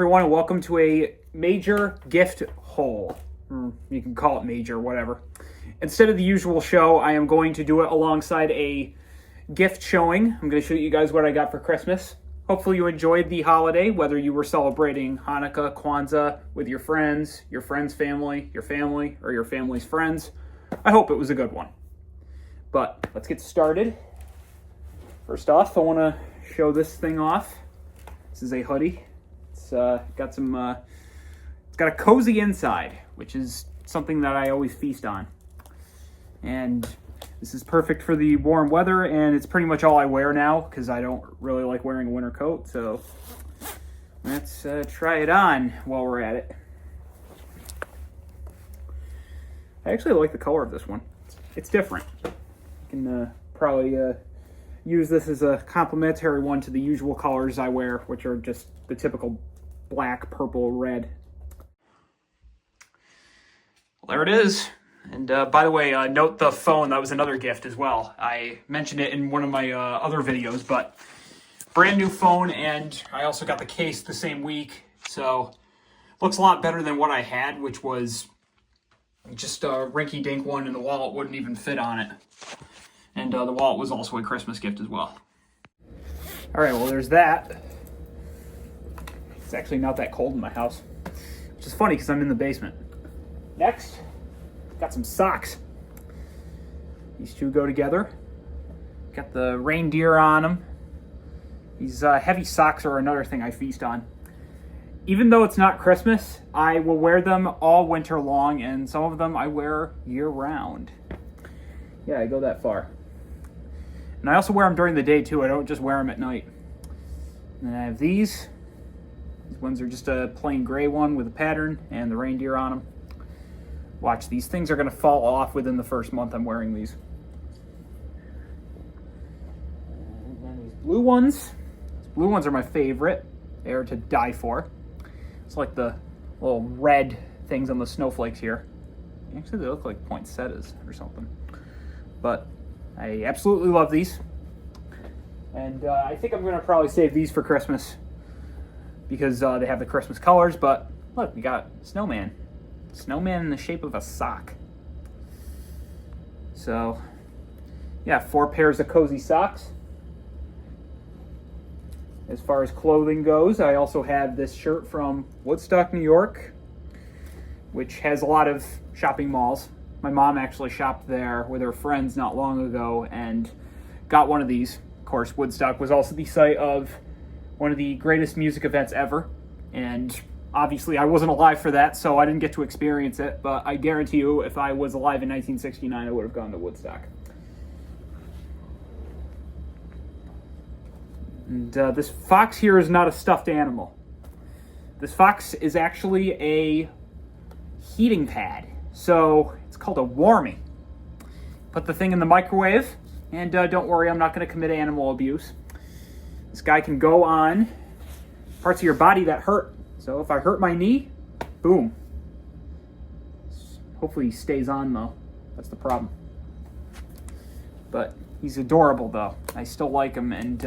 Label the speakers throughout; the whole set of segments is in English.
Speaker 1: everyone, and welcome to a major gift haul. You can call it major, whatever. Instead of the usual show, I am going to do it alongside a gift showing. I'm going to show you guys what I got for Christmas. Hopefully you enjoyed the holiday, whether you were celebrating Hanukkah, Kwanzaa with your friends' family, or your family's friends. I hope it was a good one. But let's get started. First off, I want to show this thing off. This is a hoodie. It's got a cozy inside, which is something that I always feast on. And this is perfect for the warm weather, and it's pretty much all I wear now because I don't really like wearing a winter coat. So let's try it on while we're at it. I actually like the color of this one. It's different. You can probably use this as a complementary one to the usual colors I wear, which are just the typical black, purple, red. Well, there it is. And by the way, note the phone. That was another gift as well. I mentioned it in one of my other videos, but brand new phone, and I also got the case the same week. So looks a lot better than what I had, which was just a rinky-dink one, and the wallet wouldn't even fit on it. And the wallet was also a Christmas gift as well. All right, well, there's that. It's actually not that cold in my house, which is funny because I'm in the basement. Next, got some socks. These two go together. Got the reindeer on them. These heavy socks are another thing I feast on. Even though it's not Christmas, I will wear them all winter long, and some of them I wear year-round. Yeah, I go that far. And I also wear them during the day, too. I don't just wear them at night. And then I have these. These ones are just a plain gray one with a pattern and the reindeer on them. Watch, these things are going to fall off within the first month I'm wearing these. And then these blue ones. These blue ones are my favorite. They are to die for. It's like the little red things on the snowflakes here. Actually, they look like poinsettias or something. But I absolutely love these. And I think I'm going to probably save these for Christmas because they have the Christmas colors. But look, we got snowman. Snowman in the shape of a sock. So, yeah, 4 pairs of cozy socks. As far as clothing goes, I also have this shirt from Woodstock, New York, which has a lot of shopping malls. My mom actually shopped there with her friends not long ago and got one of these. Of course, Woodstock was also the site of one of the greatest music events ever. And obviously, I wasn't alive for that, so I didn't get to experience it. But I guarantee you, if I was alive in 1969, I would have gone to Woodstock. And this fox here is not a stuffed animal. This fox is actually a heating pad. So it's called a warmie. Put the thing in the microwave, and don't worry, I'm not going to commit animal abuse. This guy can go on parts of your body that hurt. So if I hurt my knee, boom. Hopefully he stays on, though. That's the problem. But he's adorable, though. I still like him, and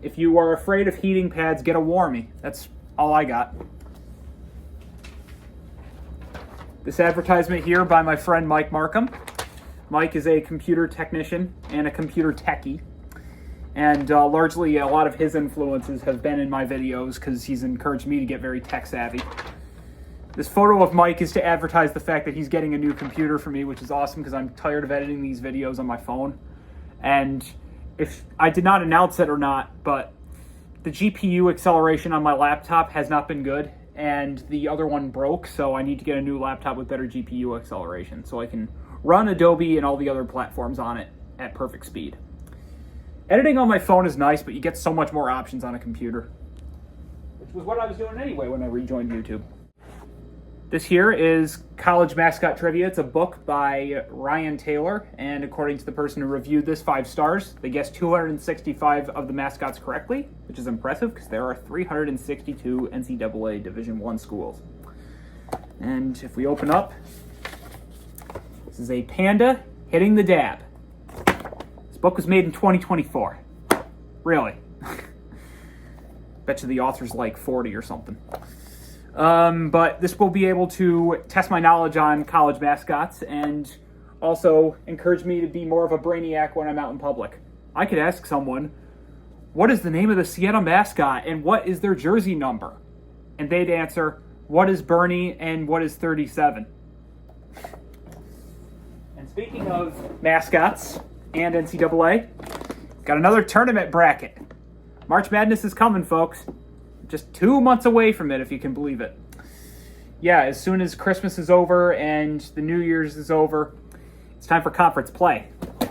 Speaker 1: if you are afraid of heating pads, get a warmie. That's all I got. This advertisement here by my friend Mike Markham. Mike is a computer technician and a computer techie. And largely a lot of his influences have been in my videos because he's encouraged me to get very tech savvy. This photo of Mike is to advertise the fact that he's getting a new computer for me, which is awesome because I'm tired of editing these videos on my phone. And if I did not announce it or not, but the GPU acceleration on my laptop has not been good. And the other one broke, so I need to get a new laptop with better GPU acceleration so I can run Adobe and all the other platforms on it at perfect speed. Editing on my phone is nice, but you get so much more options on a computer, which was what I was doing anyway when I rejoined YouTube. This here is College Mascot Trivia. It's a book by Ryan Taylor, and according to the person who reviewed this, 5 stars. They guessed 265 of the mascots correctly, which is impressive because there are 362 NCAA Division I schools. And if we open up, this is a panda hitting the dab. This book was made in 2024. Really. Bet you the author's like 40 or something. But this will be able to test my knowledge on college mascots and also encourage me to be more of a brainiac when I'm out in public. I could ask someone, what is the name of the Siena mascot and what is their jersey number? And they'd answer, what is Bernie and what is 37? And speaking of mascots and NCAA, got another tournament bracket. March Madness is coming, folks. Just 2 months away from it, if you can believe it. Yeah, as soon as Christmas is over and the New Year's is over, it's time for conference play.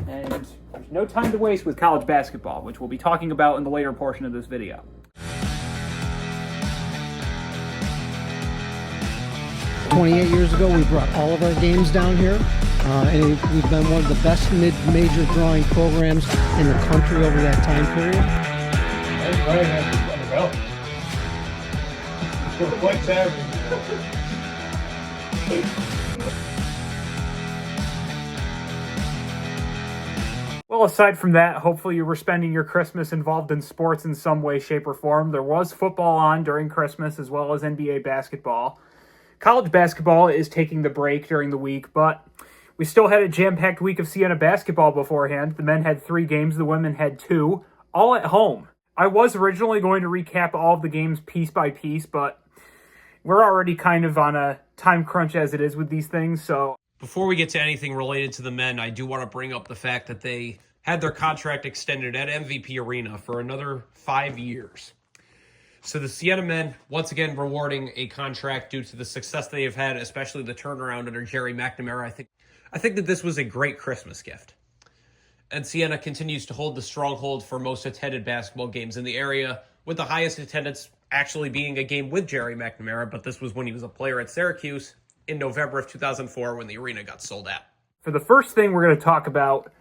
Speaker 1: And there's no time to waste with college basketball, which we'll be talking about in the later portion of this video.
Speaker 2: "28 years ago, we brought all of our games down here, and we've been one of the best mid-major drawing programs in the country over that time period."
Speaker 1: Well, aside from that, hopefully you were spending your Christmas involved in sports in some way, shape, or form. There was football on during Christmas as well as NBA basketball. College basketball is taking the break during the week, but we still had a jam-packed week of Siena basketball beforehand. The men had 3 games, the women had 2, all at home. I was originally going to recap all of the games piece by piece, but we're already kind of on a time crunch as it is with these things, so...
Speaker 3: Before we get to anything related to the men, I do want to bring up the fact that they had their contract extended at MVP Arena for another 5 years. So the Siena men, once again, rewarding a contract due to the success they have had, especially the turnaround under Jerry McNamara. I think that this was a great Christmas gift. And Siena continues to hold the stronghold for most attended basketball games in the area, with the highest attendance actually being a game with Jerry McNamara, but this was when he was a player at Syracuse in November of 2004 when the arena got sold out.
Speaker 1: For the first thing we're going to talk about,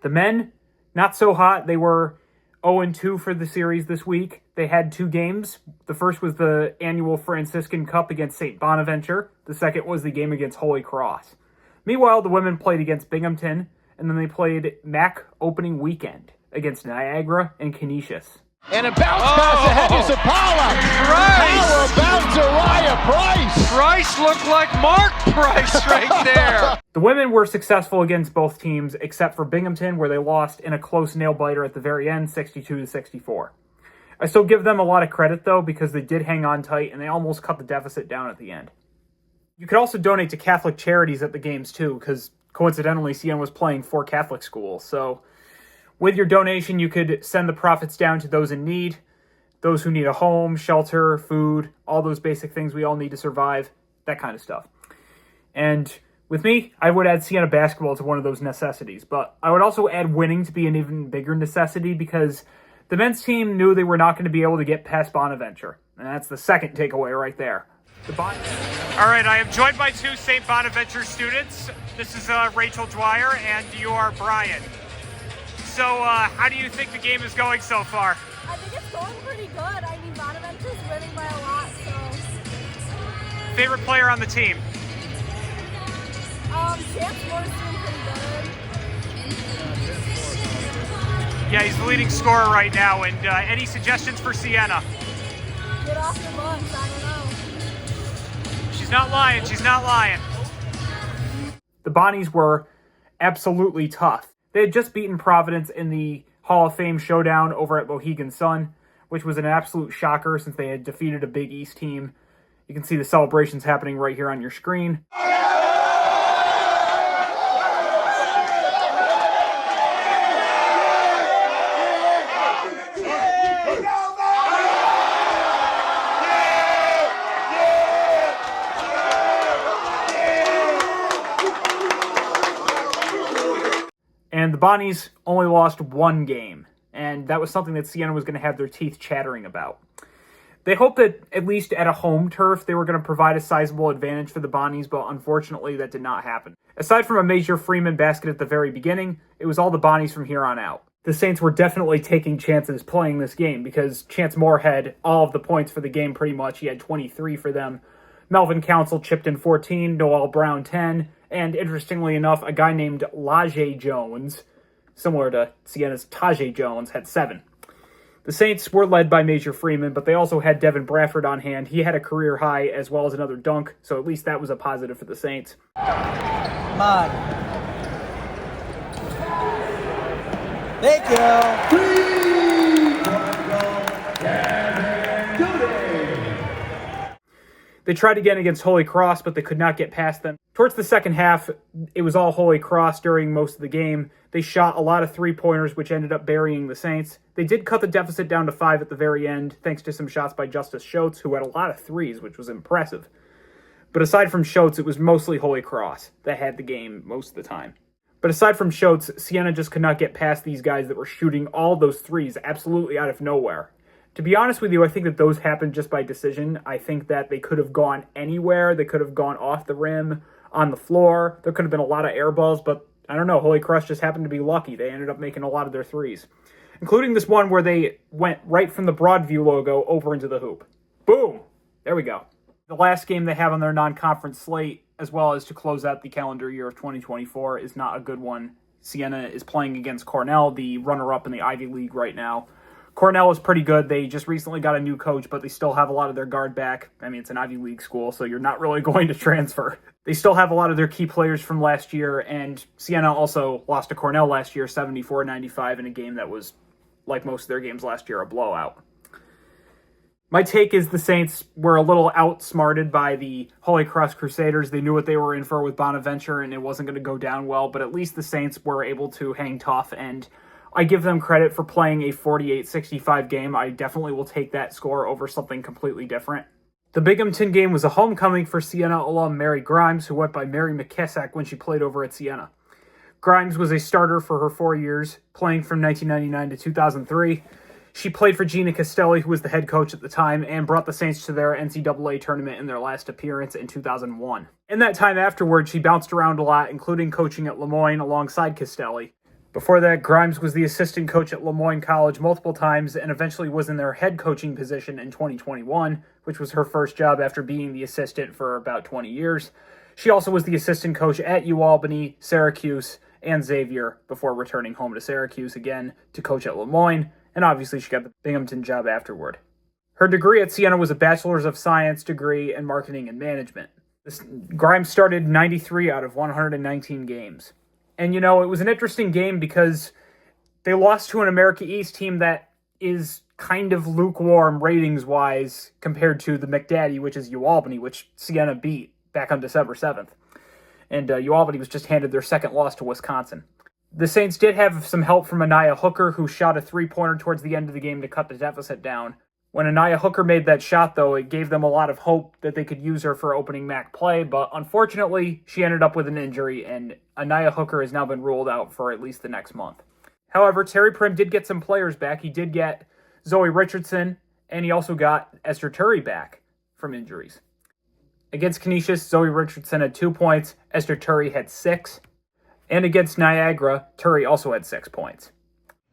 Speaker 1: the men, not so hot. They were 0-2 for the series this week. They had 2 games. The first was the annual Franciscan Cup against St. Bonaventure. The second was the game against Holy Cross. Meanwhile, the women played against Binghamton, and then they played MAAC opening weekend against Niagara and Canisius.
Speaker 4: And a bounce pass ahead to Zapala. How about Zariah Price?
Speaker 5: Price looked like Mark Price right there.
Speaker 1: The women were successful against both teams, except for Binghamton, where they lost in a close nail-biter at the very end, 62-64. I still give them a lot of credit, though, because they did hang on tight, and they almost cut the deficit down at the end. You could also donate to Catholic charities at the games, too, because coincidentally, Siena was playing 4 Catholic schools, so... With your donation, you could send the profits down to those in need, those who need a home, shelter, food, all those basic things we all need to survive, that kind of stuff. And with me, I would add Siena basketball to one of those necessities, but I would also add winning to be an even bigger necessity because the men's team knew they were not going to be able to get past Bonaventure, and that's the second takeaway right there.
Speaker 5: All right, I am joined by 2 St. Bonaventure students. This is Rachel Dwyer, and you are Brian. So, how do you think the game is going so far?
Speaker 6: I think it's going pretty good. I mean, Bonaventure's winning by a lot, so...
Speaker 5: Favorite player on the team?
Speaker 6: Chance Moore's doing pretty good.
Speaker 5: Yeah, he's the leading scorer right now. And any suggestions for Siena?
Speaker 6: Get off your butts, I don't know.
Speaker 5: She's not lying, she's not lying.
Speaker 1: The Bonnies were absolutely tough. They had just beaten Providence in the Hall of Fame showdown over at Mohegan Sun, which was an absolute shocker since they had defeated a Big East team. You can see the celebrations happening right here on your screen. And the Bonnies only lost 1 game, and that was something that Siena was going to have their teeth chattering about. They hoped that, at least at a home turf, they were going to provide a sizable advantage for the Bonnies, but unfortunately that did not happen. Aside from a Major Freeman basket at the very beginning, it was all the Bonnies from here on out. The Saints were definitely taking chances playing this game, because Chance Moore had all of the points for the game pretty much. He had 23 for them. Melvin Council chipped in 14, Noel Brown 10, and interestingly enough, a guy named Lajay Jones, similar to Siena's Tajay Jones, had 7. The Saints were led by Major Freeman, but they also had Devin Bradford on hand. He had a career high as well as another dunk, so at least that was a positive for the Saints.
Speaker 7: Come on. Thank you.
Speaker 1: They tried again against Holy Cross, but they could not get past them. Towards the second half, it was all Holy Cross during most of the game. They shot a lot of three-pointers, which ended up burying the Saints. They did cut the deficit down to 5 at the very end, thanks to some shots by Justice Schultz, who had a lot of threes, which was impressive. But aside from Schultz, it was mostly Holy Cross that had the game most of the time. But aside from Schultz, Siena just could not get past these guys that were shooting all those threes absolutely out of nowhere. To be honest with you, I think that those happened just by decision. I think that they could have gone anywhere. They could have gone off the rim, on the floor. There could have been a lot of air balls, but I don't know. Holy Cross just happened to be lucky. They ended up making a lot of their threes, including this one where they went right from the Broadview logo over into the hoop. Boom! There we go. The last game they have on their non-conference slate, as well as to close out the calendar year of 2024, is not a good one. Siena is playing against Cornell, the runner-up in the Ivy League right now. Cornell is pretty good. They just recently got a new coach, but they still have a lot of their guard back. I mean, it's an Ivy League school, so you're not really going to transfer. They still have a lot of their key players from last year, and Siena also lost to Cornell last year, 74-95, in a game that was, like most of their games last year, a blowout. My take is the Saints were a little outsmarted by the Holy Cross Crusaders. They knew what they were in for with Bonaventure, and it wasn't going to go down well, but at least the Saints were able to hang tough, and I give them credit for playing a 48-65 game. I definitely will take that score over something completely different. The Binghamton game was a homecoming for Siena alum Mary Grimes, who went by Mary McKessack when she played over at Siena. Grimes was a starter for her 4 years, playing from 1999 to 2003. She played for Gina Castelli, who was the head coach at the time, and brought the Saints to their NCAA tournament in their last appearance in 2001. In that time afterward, she bounced around a lot, including coaching at Lemoyne alongside Castelli. Before that, Grimes was the assistant coach at Lemoyne College multiple times and eventually was in their head coaching position in 2021, which was her first job after being the assistant for about 20 years. She also was the assistant coach at UAlbany, Syracuse, and Xavier before returning home to Syracuse again to coach at Lemoyne, and obviously she got the Binghamton job afterward. Her degree at Siena was a Bachelor's of Science degree in Marketing and Management. Grimes started 93 out of 119 games. And, you know, it was an interesting game because they lost to an America East team that is kind of lukewarm ratings-wise compared to the McDaddy, which is UAlbany, which Siena beat back on December 7th. And UAlbany was just handed their second loss to Wisconsin. The Saints did have some help from Anaya Hooker, who shot a three-pointer towards the end of the game to cut the deficit down. When Anaya Hooker made that shot, though, it gave them a lot of hope that they could use her for opening MAAC play, but unfortunately, she ended up with an injury, and Anaya Hooker has now been ruled out for at least the next month. However, Terry Prim did get some players back. He did get Zoe Richardson, and he also got Esther Turry back from injuries. Against Canisius, Zoe Richardson had 2 points, Esther Turry had 6, and against Niagara, Turry also had 6 points.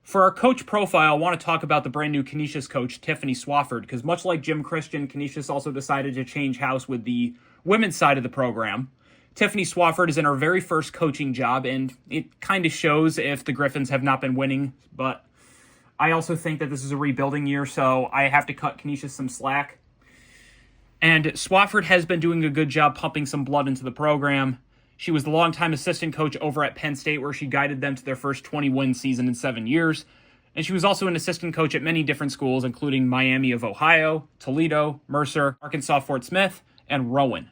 Speaker 1: For our coach profile, I want to talk about the brand new Canisius coach, Tiffany Swafford, because much like Jim Christian, Canisius also decided to change house with the women's side of the program. Tiffany Swafford is in her very first coaching job, and it kind of shows if the Griffins have not been winning, but I also think that this is a rebuilding year, so I have to cut Canisius some slack. And Swafford has been doing a good job pumping some blood into the program. She was the longtime assistant coach over at Penn State, where she guided them to their first 20-win season in 7 years. And she was also an assistant coach at many different schools, including Miami of Ohio, Toledo, Mercer, Arkansas Fort Smith, and Rowan.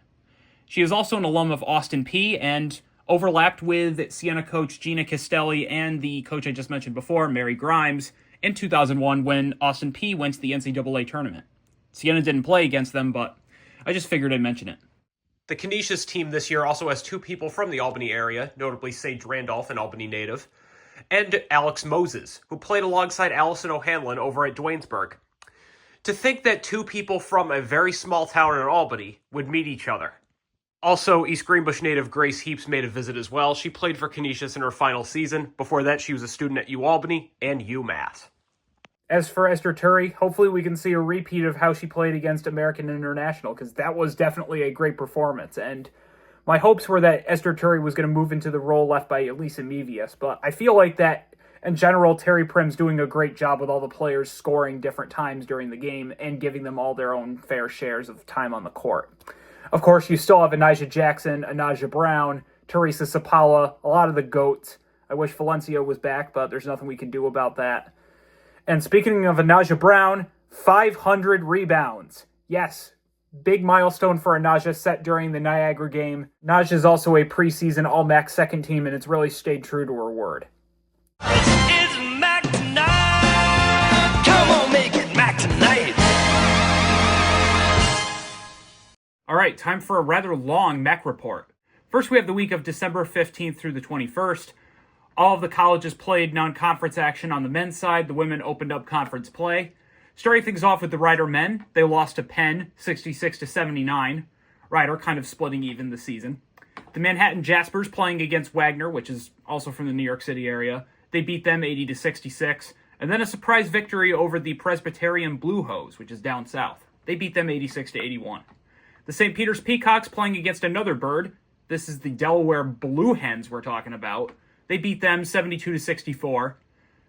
Speaker 1: She is also an alum of Austin Peay and overlapped with Siena coach Gina Castelli and the coach I just mentioned before, Mary Grimes, in 2001 when Austin Peay went to the NCAA tournament. Siena didn't play against them, but I just figured I'd mention it.
Speaker 3: The Canisius team this year also has 2 people from the Albany area, notably Sage Randolph, an Albany native, and Alex Moses, who played alongside Allison O'Hanlon over at Duanesburg. To think that 2 people from a very small town in Albany would meet each other. Also, East Greenbush native Grace Heaps made a visit as well. She played for Canisius in her final season. Before that, she was a student at UAlbany and UMass.
Speaker 1: As for Esther Turry, hopefully we can see a repeat of how she played against American International, because that was definitely a great performance. And my hopes were that Esther Turry was going to move into the role left by Elisa Mevius, but I feel like that in general, Terry Prim's doing a great job with all the players scoring different times during the game and giving them all their own fair shares of time on the court. Of course, you still have Anijah Jackson, Anaja Brown, Teresa Sapala, a lot of the GOATs. I wish Valencia was back, but there's nothing we can do about that. And speaking of Anaja Brown, 500 rebounds. Yes, big milestone for Anaja set during the Niagara game. Anaja is also a preseason All-MAAC second team, and it's really stayed true to her word.
Speaker 8: It's MAAC tonight. Come on, make it MAAC tonight.
Speaker 1: All right, time for a rather long MAAC report. First, we have the week of December 15th through the 21st. All of the colleges played non-conference action on the men's side. The women opened up conference play. Starting things off with the Rider men, they lost to Penn, 66-79. Rider kind of splitting even this season. The Manhattan Jaspers playing against Wagner, which is also from the New York City area. They beat them 80-66. And then a surprise victory over the Presbyterian Blue Hose, which is down south. They beat them 86-81. The St. Peter's Peacocks playing against another bird. This is the Delaware Blue Hens we're talking about. They beat them 72-64.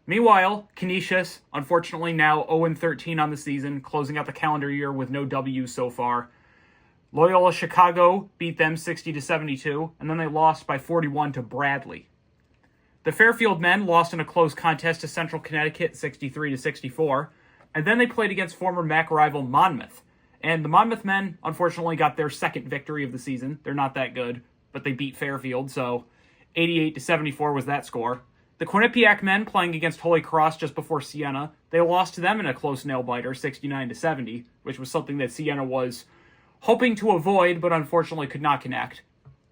Speaker 1: Meanwhile, Canisius, unfortunately now 0-13 on the season, closing out the calendar year with no W's so far. Loyola Chicago beat them 60-72, and then they lost by 41 to Bradley. The Fairfield men lost in a close contest to Central Connecticut 63-64, and then they played against former MAAC rival Monmouth. And the Monmouth men, unfortunately, got their second victory of the season. They're not that good, but they beat Fairfield, so 88-74 was that score. The Quinnipiac men playing against Holy Cross just before Siena, they lost to them in a close nail-biter, 69-70, which was something that Siena was hoping to avoid, but unfortunately could not connect.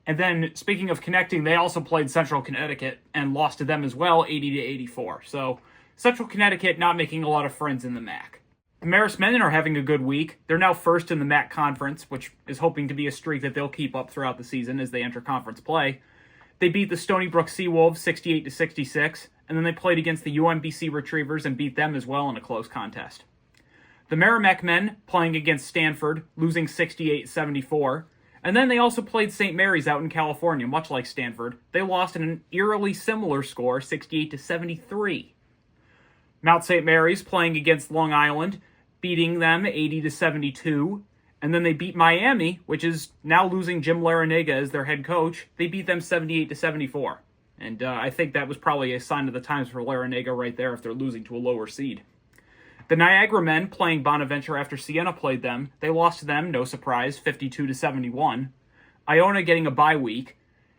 Speaker 1: And then, speaking of connecting, they also played Central Connecticut and lost to them as well, 80-84. So, Central Connecticut not making a lot of friends in the MAAC. The Marist men are having a good week. They're now first in the MAAC conference, which is hoping to be a streak that they'll keep up throughout the season as they enter conference play. They beat the Stony Brook Seawolves 68-66, and then they played against the UMBC Retrievers and beat them as well in a close contest. The Merrimack men playing against Stanford, losing 68-74, and then they also played St. Mary's out in California, much like Stanford. They lost in an eerily similar score, 68-73. Mount St. Mary's playing against Long Island, beating them 80-72. And then they beat Miami, which is now losing Jim Larinaga as their head coach. They beat them 78-74. And I think that was probably a sign of the times for Larinaga right there if they're losing to a lower seed. The Niagara men playing Bonaventure after Siena played them. They lost to them, no surprise, 52-71. Iona getting a bye week.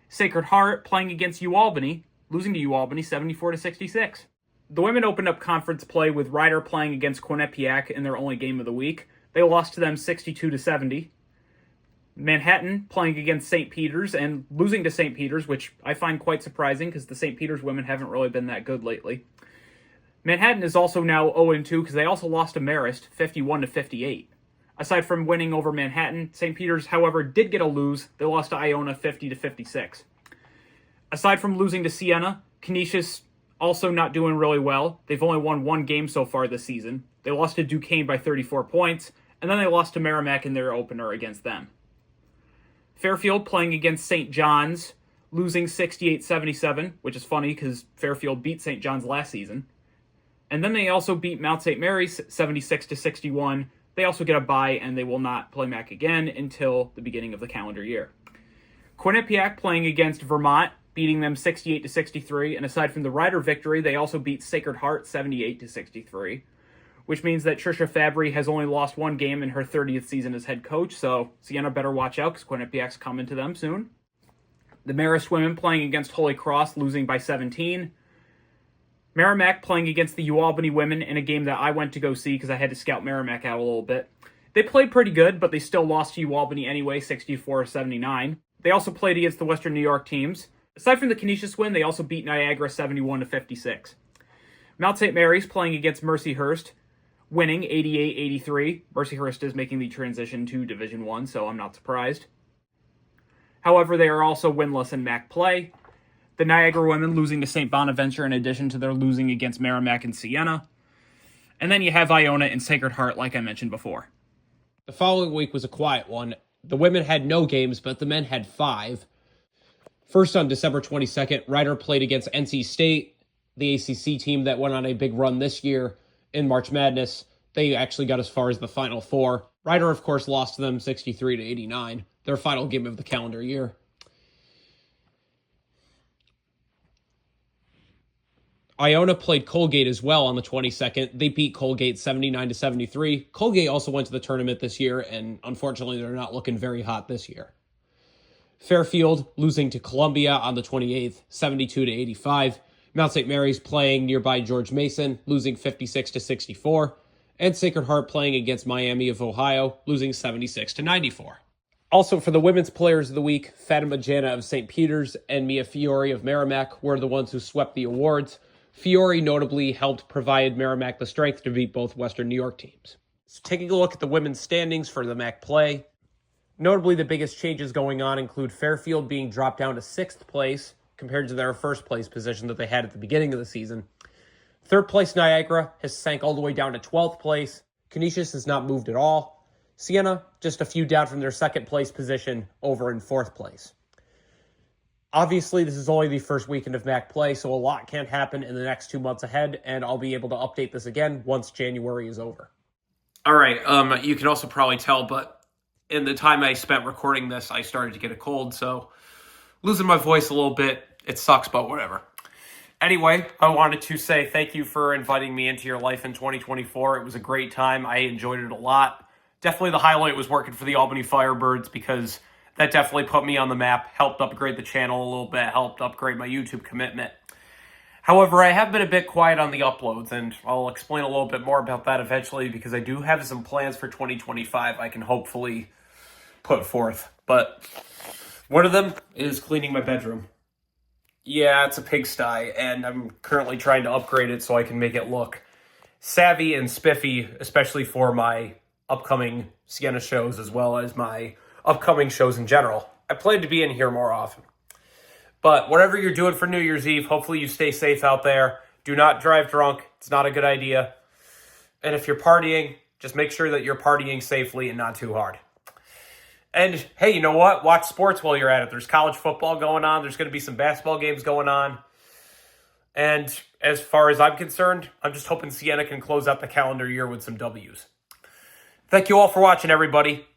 Speaker 1: Sacred Heart playing against UAlbany, losing to UAlbany 74-66. The women opened up conference play with Rider playing against Quinnipiac in their only game of the week. They lost to them 62-70. Manhattan playing against St. Peter's and losing to St. Peter's, which I find quite surprising because the St. Peter's women haven't really been that good lately. Manhattan is also now 0-2 because they also lost to Marist 51-58. Aside from winning over Manhattan, St. Peter's, however, did get a lose. They lost to Iona 50-56. Aside from losing to Siena, Canisius also not doing really well. They've only won one game so far this season. They lost to Duquesne by 34 points, and then they lost to Merrimack in their opener against them. Fairfield playing against St. John's, losing 68-77, which is funny because Fairfield beat St. John's last season. And then they also beat Mount St. Mary's 76-61. They also get a bye, and they will not play MAAC again until the beginning of the calendar year. Quinnipiac playing against Vermont, beating them 68-63, and aside from the Rider victory, they also beat Sacred Heart 78-63. Which means that Trisha Fabry has only lost one game in her 30th season as head coach, so Siena better watch out because Quinnipiac's coming to them soon. The Marist women playing against Holy Cross, losing by 17. Merrimack playing against the UAlbany women in a game that I went to go see because I had to scout Merrimack out a little bit. They played pretty good, but they still lost to UAlbany anyway, 64-79. They also played against the Western New York teams. Aside from the Canisius win, they also beat Niagara 71-56. Mount St. Mary's playing against Mercyhurst, winning 88-83. Mercyhurst is making the transition to Division I, so I'm not surprised. However, they are also winless in MAAC play. The Niagara women losing to St. Bonaventure in addition to their losing against Merrimack and Siena. And then you have Iona and Sacred Heart, like I mentioned before.
Speaker 3: The following week was a quiet one. The women had no games, but the men had 5. First on December 22nd, Rider played against NC State. the ACC team that went on a big run this year in March Madness. They actually got as far as the Final Four. Rider, of course, lost to them 63-89, their final game of the calendar year. Iona played Colgate as well on the 22nd. They beat Colgate 79-73. Colgate also went to the tournament this year, and unfortunately, they're not looking very hot this year. Fairfield losing to Columbia on the 28th, 72-85. Mount St. Mary's playing nearby George Mason, losing 56-64. And Sacred Heart playing against Miami of Ohio, losing 76-94. Also, for the women's players of the week, Fatima Jana of St. Peter's and Mia Fiore of Merrimack were the ones who swept the awards. Fiore notably helped provide Merrimack the strength to beat both Western New York teams. So taking a look at the women's standings for the MAAC play, notably the biggest changes going on include Fairfield being dropped down to 6th place compared to their 1st place position that they had at the beginning of the season. 3rd place Niagara has sank all the way down to 12th place. Canisius has not moved at all. Siena just a few down from their 2nd place position over in 4th place. Obviously, this is only the first weekend of MAAC play, so a lot can happen in the next 2 months ahead, and I'll be able to update this again once January is over. All right, you can also probably tell, but in the time I spent recording this, I started to get a cold, so losing my voice a little bit, it sucks, but whatever. Anyway, I wanted to say thank you for inviting me into your life in 2024. It was a great time. I enjoyed it a lot. Definitely the highlight was working for the Albany Firebirds because that definitely put me on the map, helped upgrade the channel a little bit, helped upgrade my YouTube commitment. However, I have been a bit quiet on the uploads, and I'll explain a little bit more about that eventually because I do have some plans for 2025 I can hopefully put forth. But one of them is cleaning my bedroom. Yeah, it's a pigsty, and I'm currently trying to upgrade it so I can make it look savvy and spiffy, especially for my upcoming Siena shows as well as my upcoming shows in general. I plan to be in here more often. But whatever you're doing for New Year's Eve, hopefully you stay safe out there. Do not drive drunk. It's not a good idea. And if you're partying, just make sure that you're partying safely and not too hard. And hey, you know what? Watch sports while you're at it. There's college football going on. There's going to be some basketball games going on. And as far as I'm concerned, I'm just hoping Siena can close out the calendar year with some W's. Thank you all for watching, everybody.